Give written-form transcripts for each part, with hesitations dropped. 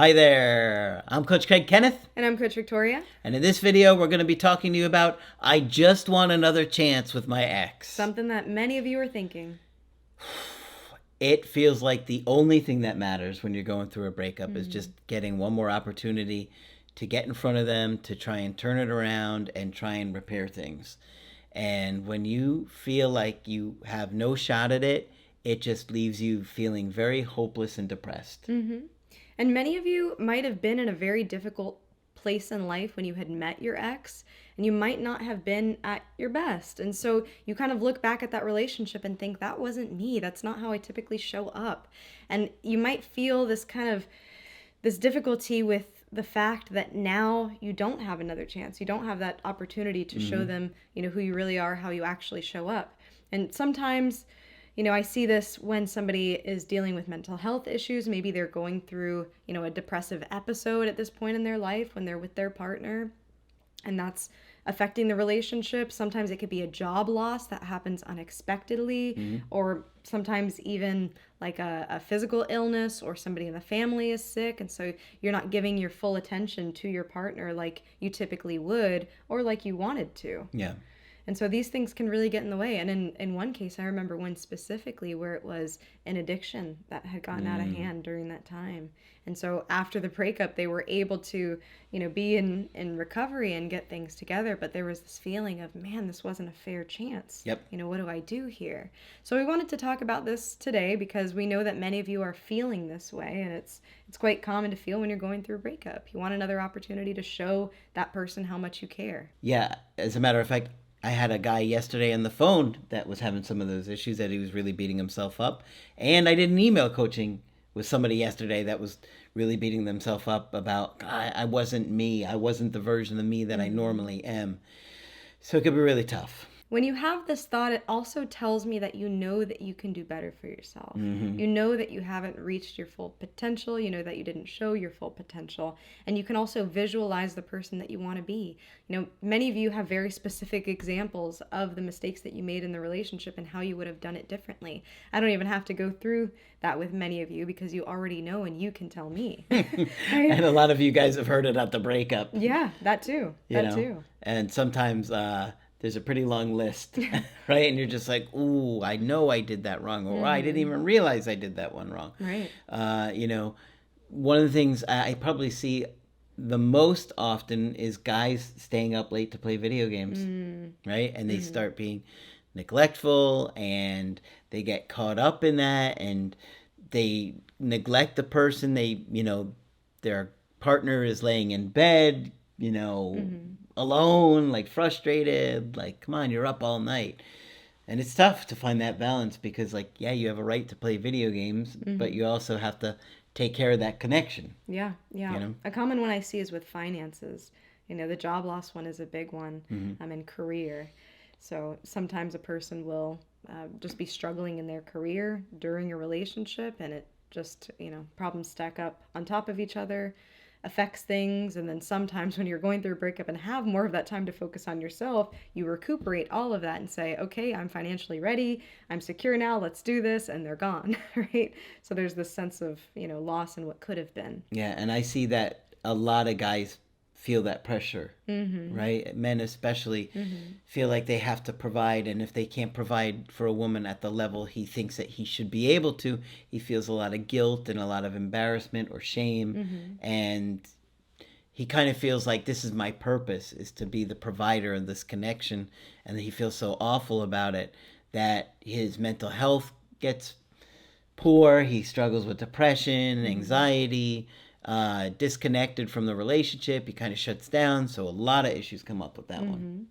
Hi there, I'm Coach Kenneth. And I'm Coach Victoria. And in this video, we're going to be talking to you about I just want another chance with my ex. Something that many of you are thinking. It feels like the only thing that matters when you're going through a breakup is just getting one more opportunity to get in front of them, to try and turn it around and try and repair things. And when you feel like you have no shot at it, it just leaves you feeling very hopeless and depressed. Mm-hmm. And many of you might have been in a very difficult place in life when you had met your ex, and you might not have been at your best. And so you kind of look back at that relationship and think, that wasn't me. That's not how I typically show up. And you might feel this difficulty with the fact that now you don't have another chance. You don't have that opportunity to show them, who you really are, how you actually show up. And sometimes, I see this when somebody is dealing with mental health issues. Maybe they're going through, a depressive episode at this point in their life when they're with their partner, and that's affecting the relationship. Sometimes it could be a job loss that happens unexpectedly, or sometimes even like a physical illness, or somebody in the family is sick, and so you're not giving your full attention to your partner like you typically would, or like you wanted to. Yeah. And so these things can really get in the way. And in one case, I remember one specifically where it was an addiction that had gotten out of hand during that time. And so after the breakup, they were able to, be in recovery and get things together. But there was this feeling of, man, this wasn't a fair chance. Yep. What do I do here? So we wanted to talk about this today because we know that many of you are feeling this way. And it's quite common to feel when you're going through a breakup. You want another opportunity to show that person how much you care. Yeah. As a matter of fact, I had a guy yesterday on the phone that was having some of those issues, that he was really beating himself up. And I did an email coaching with somebody yesterday that was really beating themselves up about, I wasn't me. I wasn't the version of me that I normally am. So it could be really tough. When you have this thought, it also tells me that you know that you can do better for yourself. You know that you haven't reached your full potential. You know that you didn't show your full potential. And you can also visualize the person that you want to be. Many of you have very specific examples of the mistakes that you made in the relationship and how you would have done it differently. I don't even have to go through that with many of you because you already know and you can tell me. Right? And a lot of you guys have heard it at the breakup. Yeah, that too. Too. And sometimes there's a pretty long list, right? And you're just like, ooh, I know I did that wrong, or I didn't even realize I did that one wrong. Right. One of the things I probably see the most often is guys staying up late to play video games, right? And they start being neglectful, and they get caught up in that, and they neglect the person. Their partner is laying in bed, alone, like frustrated, like, come on, you're up all night. And it's tough to find that balance because, like, yeah, you have a right to play video games, but you also have to take care of that connection. Yeah. A common one I see is with finances. The job loss one is a big one. In career. So sometimes a person will just be struggling in their career during a relationship, and it just, problems stack up on top of each other, affects things. And then sometimes when you're going through a breakup and have more of that time to focus on yourself, you recuperate all of that and say, okay, I'm financially ready, I'm secure now, let's do this, and they're gone. Right? So there's this sense of, loss in what could have been. Yeah, and I see that a lot of guys feel that pressure, right? Men especially feel like they have to provide, and if they can't provide for a woman at the level he thinks that he should be able to, he feels a lot of guilt and a lot of embarrassment or shame, and he kind of feels like, this is my purpose, is to be the provider of this connection, and he feels so awful about it that his mental health gets poor. He struggles with depression, anxiety, disconnected from the relationship. He kind of shuts down. So a lot of issues come up with that one.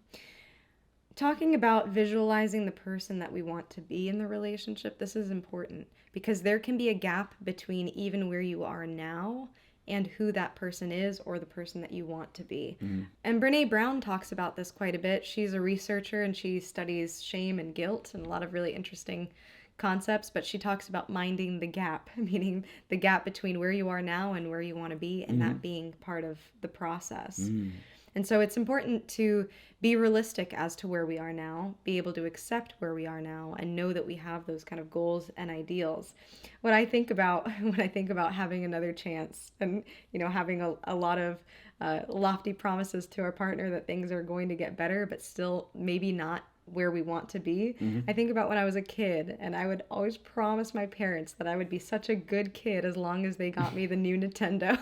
Talking about visualizing the person that we want to be in the relationship, this is important because there can be a gap between even where you are now and who that person is, or the person that you want to be. And Brene Brown talks about this quite a bit. She's a researcher and she studies shame and guilt and a lot of really interesting concepts, but she talks about minding the gap, meaning the gap between where you are now and where you want to be, and that being part of the process. And so it's important to be realistic as to where we are now, be able to accept where we are now, and know that we have those kind of goals and ideals. What I think about when I think about having another chance and, having a lot of lofty promises to our partner that things are going to get better, but still maybe not where we want to be. I think about when I was a kid, and I would always promise my parents that I would be such a good kid as long as they got me the new Nintendo.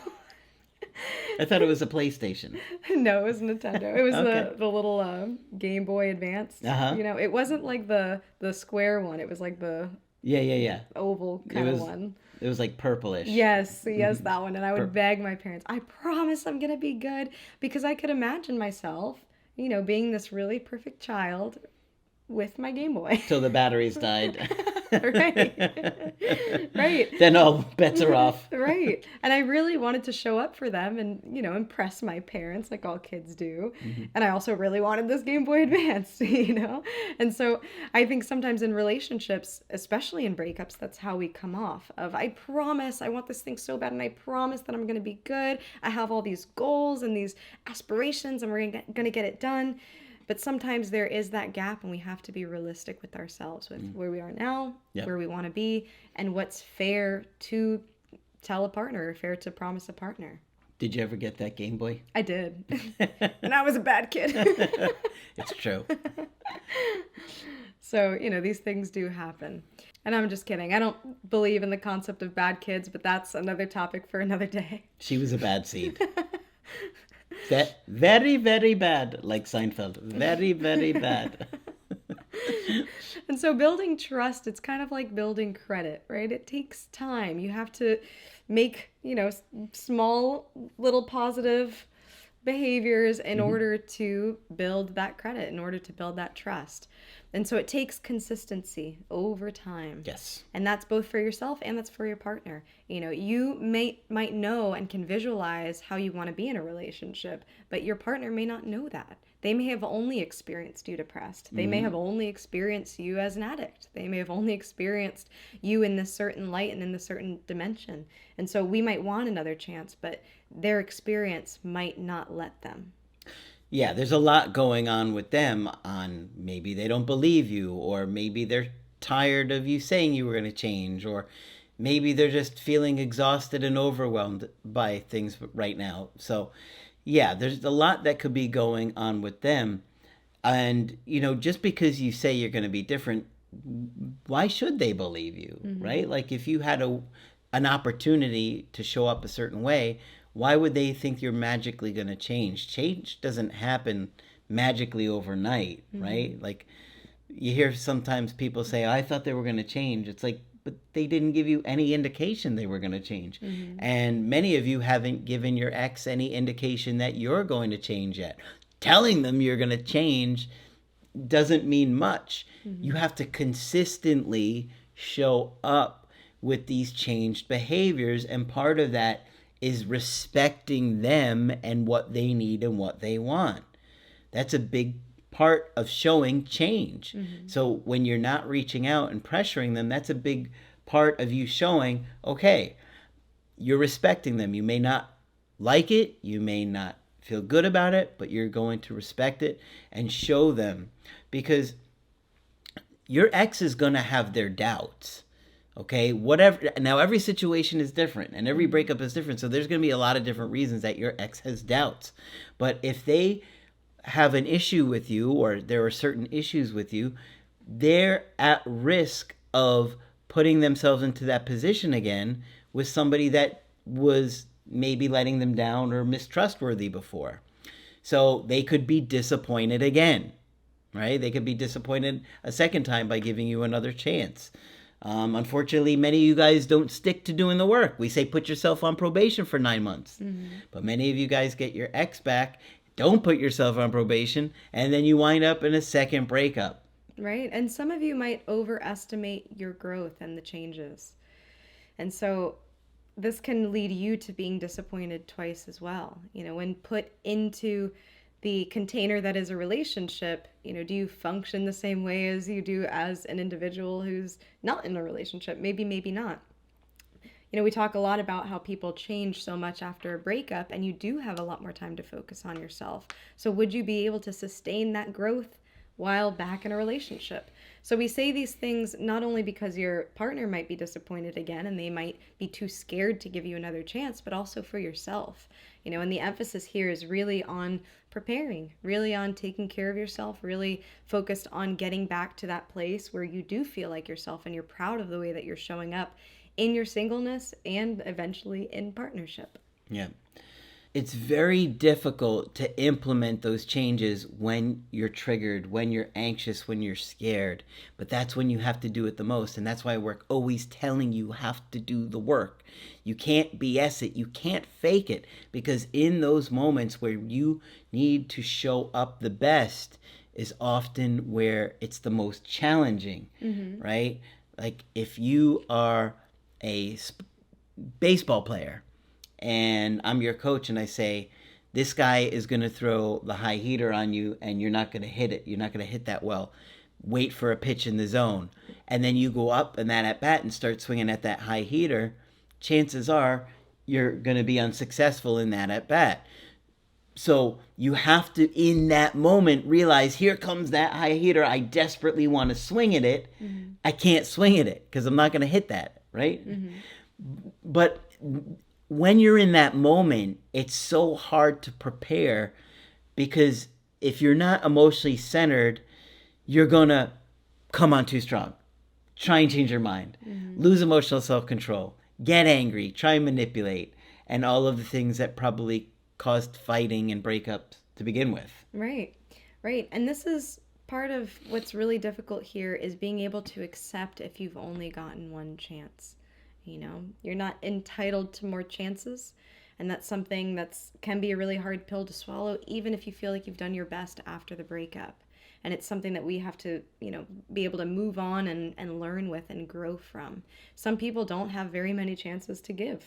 I thought it was a PlayStation. No, it was Nintendo. It was Okay. the little Game Boy Advance. Uh-huh. It wasn't like the square one. It was like the Yeah. oval It kind of was one. it was like purplish. Yes, that one. And I would Pur- beg my parents, I promise I'm going to be good, because I could imagine myself, being this really perfect child with my Game Boy. Till the batteries died. Right. Right. Then all bets are off. Right. And I really wanted to show up for them and, impress my parents like all kids do. And I also really wanted this Game Boy Advance. And so I think sometimes in relationships, especially in breakups, that's how we come off of, I promise I want this thing so bad, and I promise that I'm going to be good. I have all these goals and these aspirations, and we're going to get it done. But sometimes there is that gap, and we have to be realistic with ourselves, with where we are now, Yep. where we want to be, and what's fair to tell a partner, or fair to promise a partner. Did you ever get that Game Boy? I did. And I was a bad kid. It's true. So, these things do happen. And I'm just kidding. I don't believe in the concept of bad kids, but that's another topic for another day. She was a bad seed. Very, very bad, like Seinfeld. Very, very bad. And so building trust, it's kind of like building credit, right? It takes time. You have to make, small little positive behaviors in order to build that credit, in order to build that trust. And so it takes consistency over time. Yes. And that's both for yourself and that's for your partner. You might know and can visualize how you want to be in a relationship, but your partner may not know that. They may have only experienced you depressed. They may have only experienced you as an addict. They may have only experienced you in this certain light and in this certain dimension. And so we might want another chance, but their experience might not let them. Yeah, there's a lot going on with them on maybe they don't believe you, or maybe they're tired of you saying you were going to change, or maybe they're just feeling exhausted and overwhelmed by things right now. So, yeah, there's a lot that could be going on with them. And, just because you say you're going to be different, why should they believe you, right? Like if you had an opportunity to show up a certain way, why would they think you're magically going to change? Change doesn't happen magically overnight, right? Like you hear sometimes people say, I thought they were going to change. It's like, but they didn't give you any indication they were going to change. And many of you haven't given your ex any indication that you're going to change yet. Telling them you're going to change doesn't mean much. You have to consistently show up with these changed behaviors, and part of that is respecting them and what they need and what they want. That's a big part of showing change. So when you're not reaching out and pressuring them, that's a big part of you showing, okay, you're respecting them. You may not like it, you may not feel good about it, but you're going to respect it and show them, because your ex is going to have their doubts. Okay, whatever. Now, every situation is different and every breakup is different. So there's going to be a lot of different reasons that your ex has doubts. But if they have an issue with you, or there are certain issues with you, they're at risk of putting themselves into that position again with somebody that was maybe letting them down or mistrustworthy before. So they could be disappointed again, right? They could be disappointed a second time by giving you another chance. Unfortunately, many of you guys don't stick to doing the work. We say put yourself on probation for 9 months. But many of you guys get your ex back, don't put yourself on probation, and then you wind up in a second breakup. Right? And some of you might overestimate your growth and the changes. And so this can lead you to being disappointed twice as well. When put into the container that is a relationship, do you function the same way as you do as an individual who's not in a relationship? Maybe not. We talk a lot about how people change so much after a breakup, and you do have a lot more time to focus on yourself. So would you be able to sustain that growth while back in a relationship? So we say these things not only because your partner might be disappointed again and they might be too scared to give you another chance, but also for yourself. And the emphasis here is really on preparing, really on taking care of yourself, really focused on getting back to that place where you do feel like yourself and you're proud of the way that you're showing up in your singleness and eventually in partnership. Yeah. It's very difficult to implement those changes when you're triggered, when you're anxious, when you're scared. But that's when you have to do it the most. And that's why we're always telling you have to do the work. You can't BS it. You can't fake it. Because in those moments where you need to show up the best is often where it's the most challenging, right? Like if you are a baseball player, and I'm your coach and I say, this guy is going to throw the high heater on you and you're not going to hit it. You're not going to hit that well. Wait for a pitch in the zone. And then you go up in that at bat and start swinging at that high heater. Chances are you're going to be unsuccessful in that at bat. So you have to, in that moment, realize here comes that high heater. I desperately want to swing at it. I can't swing at it because I'm not going to hit that, right? But when you're in that moment, it's so hard to prepare because if you're not emotionally centered, you're going to come on too strong. Try and change your mind. Lose emotional self-control. Get angry. Try and manipulate. And all of the things that probably caused fighting and breakups to begin with. Right. And this is part of what's really difficult here is being able to accept if you've only gotten one chance. You're not entitled to more chances. And that's something can be a really hard pill to swallow, even if you feel like you've done your best after the breakup. And it's something that we have to, be able to move on and learn with and grow from. Some people don't have very many chances to give.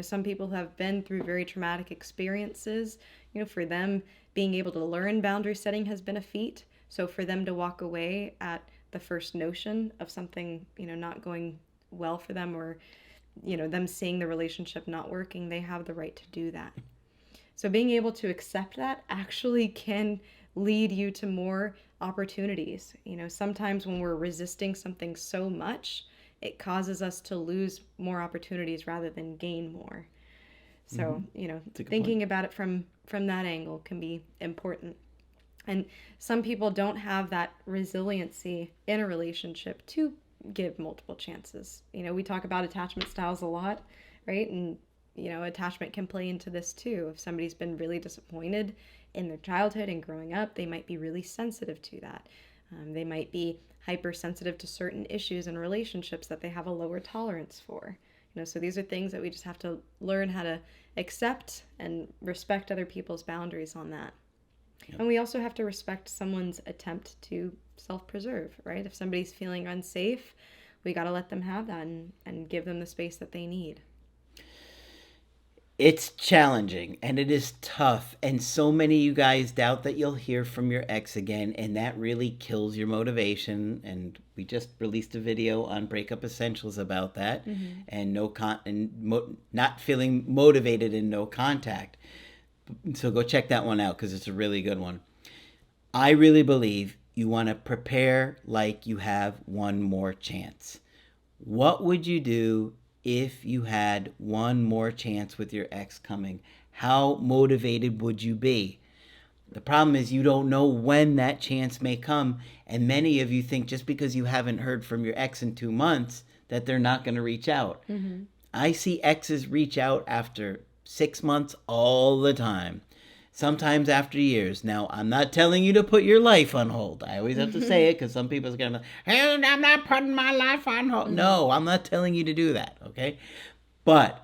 Some people have been through very traumatic experiences. For them, being able to learn boundary setting has been a feat. So for them to walk away at the first notion of something, not going well for them or them seeing the relationship not working, they have the right to do that. So being able to accept that actually can lead you to more opportunities. Sometimes when we're resisting something so much, it causes us to lose more opportunities rather than gain more. So thinking about it from that angle can be important. And some people don't have that resiliency in a relationship to give multiple chances. We talk about attachment styles a lot, right? And, attachment can play into this too. If somebody's been really disappointed in their childhood and growing up, they might be really sensitive to that. They might be hypersensitive to certain issues in relationships that they have a lower tolerance for. So these are things that we just have to learn how to accept and respect other people's boundaries on that. And we also have to respect someone's attempt to self-preserve, right? If somebody's feeling unsafe, we got to let them have that and give them the space that they need. It's challenging and it is tough. And so many of you guys doubt that you'll hear from your ex again. And that really kills your motivation. And we just released a video on Breakup Essentials about that. And not feeling motivated and no contact. So go check that one out because it's a really good one. I really believe you want to prepare like you have one more chance. What would you do if you had one more chance with your ex coming? How motivated would you be? The problem is you don't know when that chance may come. And many of you think just because you haven't heard from your ex in 2 months that they're not going to reach out. I see exes reach out after 6 months all the time. Sometimes after years. Now, I'm not telling you to put your life on hold. I always have to say it because some people are going to be like, hey, I'm not putting my life on hold. No, I'm not telling you to do that, okay? But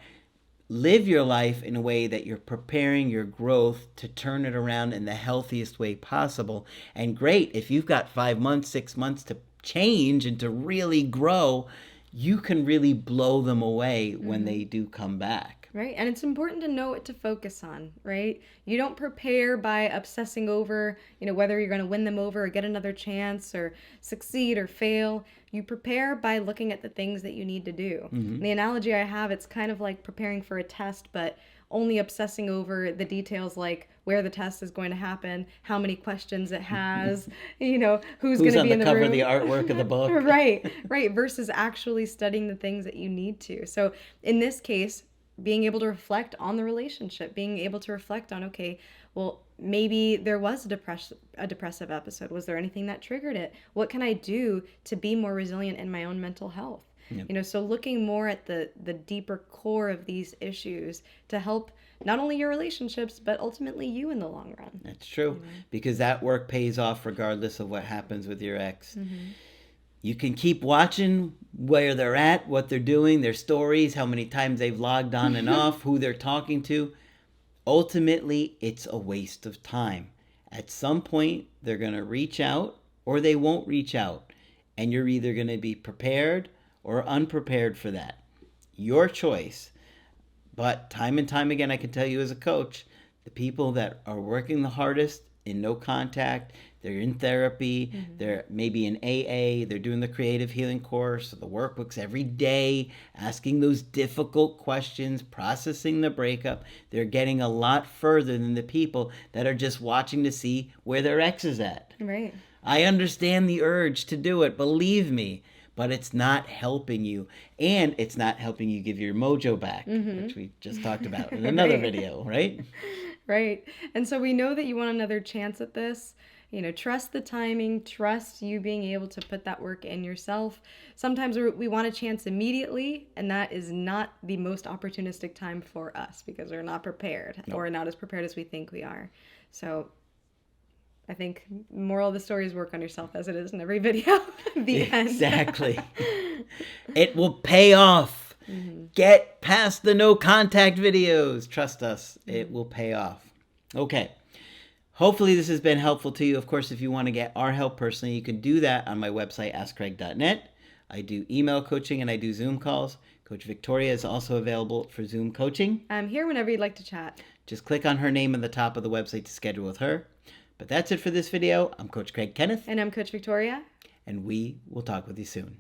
live your life in a way that you're preparing your growth to turn it around in the healthiest way possible. And great, if you've got 5 months, 6 months to change and to really grow, you can really blow them away when they do come back. Right. And it's important to know what to focus on, right? You don't prepare by obsessing over, whether you're going to win them over or get another chance or succeed or fail. You prepare by looking at the things that you need to do. Mm-hmm. The analogy I have, it's kind of like preparing for a test, but only obsessing over the details like where the test is going to happen, how many questions it has, who's going to be in the cover room. of the artwork of the book. Right, versus actually studying the things that you need to. So in this case, being able to reflect on the relationship, being able to reflect on, okay, well, maybe there was a depressive episode. Was there anything that triggered it? What can I do to be more resilient in my own mental health? Yep. So looking more at the deeper core of these issues to help not only your relationships, but ultimately you in the long run. That's true. Because that work pays off regardless of what happens with your ex. Mm-hmm. You can keep watching where they're at, what they're doing, their stories, how many times they've logged on and off, who they're talking to. Ultimately, it's a waste of time. At some point, they're going to reach out or they won't reach out. And you're either going to be prepared or unprepared for that. Your choice. But time and time again, I can tell you as a coach, the people that are working the hardest in no contact, they're in therapy, they're maybe in AA, they're doing the creative healing course or the workbooks every day, asking those difficult questions, processing the breakup. They're getting a lot further than the people that are just watching to see where their ex is at. Right. I understand the urge to do it, believe me, but it's not helping you. And it's not helping you give your mojo back, which we just talked about in another video, right? Right. And so we know that you want another chance at this. Trust the timing, trust you being able to put that work in yourself. Sometimes we want a chance immediately, and that is not the most opportunistic time for us because we're not prepared or not as prepared as we think we are. So I think moral of the story is work on yourself as it is in every video. The end. Exactly. It will pay off. Get past the no contact videos. Trust us, it will pay off. Okay. Hopefully this has been helpful to you. Of course, if you want to get our help personally, you can do that on my website, askcraig.net. I do email coaching and I do Zoom calls. Coach Victoria is also available for Zoom coaching. I'm here whenever you'd like to chat. Just click on her name at the top of the website to schedule with her. But that's it for this video. I'm Coach Craig Kenneth. And I'm Coach Victoria. And we will talk with you soon.